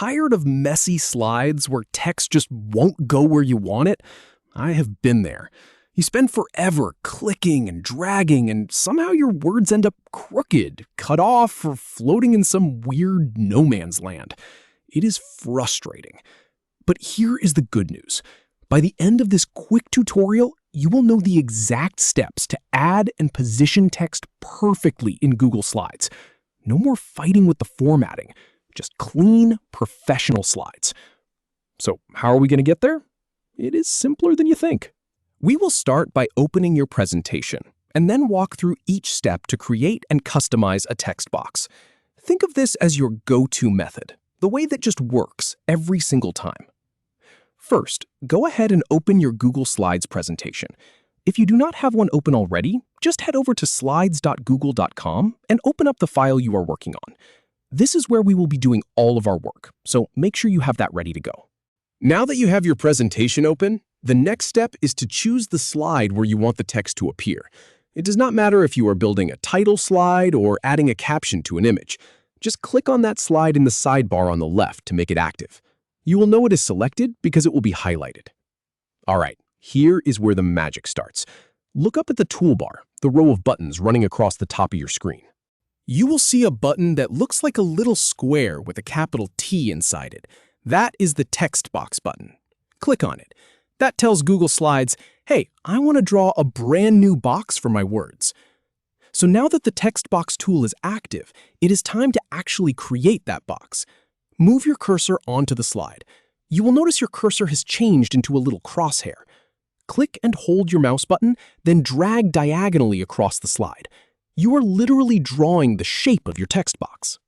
Tired of messy slides where text just won't go where you want it? I have been there. You spend forever clicking and dragging, and somehow your words end up crooked, cut off, or floating in some weird no man's land. It is frustrating. But here is the good news. By the end of this quick tutorial, you will know the exact steps to add and position text perfectly in Google Slides. No more fighting with the formatting. Just clean, professional slides. So how are we going to get there? It is simpler than you think. We will start by opening your presentation and then walk through each step to create and customize a text box. Think of this as your go-to method, the way that just works every single time. First, go ahead and open your Google Slides presentation. If you do not have one open already, just head over to slides.google.com and open up the file you are working on. This is where we will be doing all of our work, so make sure you have that ready to go. Now that you have your presentation open, the next step is to choose the slide where you want the text to appear. It does not matter if you are building a title slide or adding a caption to an image. Just click on that slide in the sidebar on the left to make it active. You will know it is selected because it will be highlighted. All right, here is where the magic starts. Look up at the toolbar, the row of buttons running across the top of your screen. You will see a button that looks like a little square with a capital T inside it. That is the text box button. Click on it. That tells Google Slides, hey, I want to draw a brand new box for my words. So now that the text box tool is active, it is time to actually create that box. Move your cursor onto the slide. You will notice your cursor has changed into a little crosshair. Click and hold your mouse button, then drag diagonally across the slide. You are literally drawing the shape of your text box.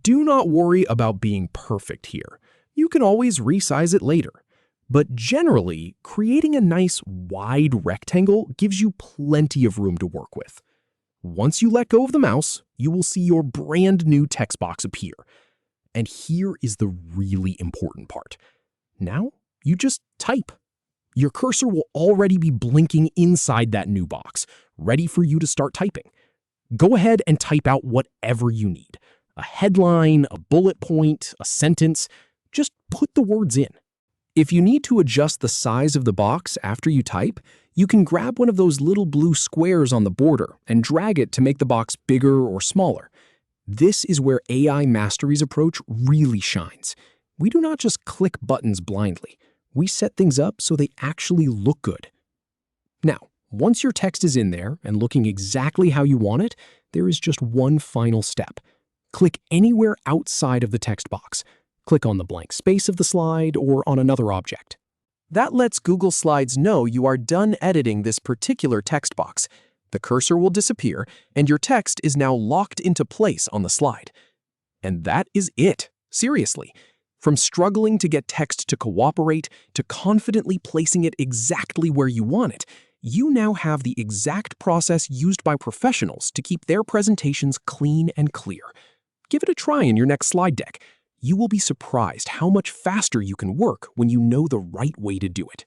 Do not worry about being perfect here. You can always resize it later. But generally, creating a nice wide rectangle gives you plenty of room to work with. Once you let go of the mouse, you will see your brand new text box appear. And here is the really important part. Now, you just type. Your cursor will already be blinking inside that new box, ready for you to start typing. Go ahead and type out whatever you need. A headline, a bullet point, a sentence. Just put the words in. If you need to adjust the size of the box after you type, you can grab one of those little blue squares on the border and drag it to make the box bigger or smaller. This is where AI Mastery's approach really shines. We do not just click buttons blindly. We set things up so they actually look good. Now, once your text is in there and looking exactly how you want it, there is just one final step. Click anywhere outside of the text box. Click on the blank space of the slide or on another object. That lets Google Slides know you are done editing this particular text box. The cursor will disappear, and your text is now locked into place on the slide. And that is it, seriously. From struggling to get text to cooperate to confidently placing it exactly where you want it, you now have the exact process used by professionals to keep their presentations clean and clear. Give it a try in your next slide deck. You will be surprised how much faster you can work when you know the right way to do it.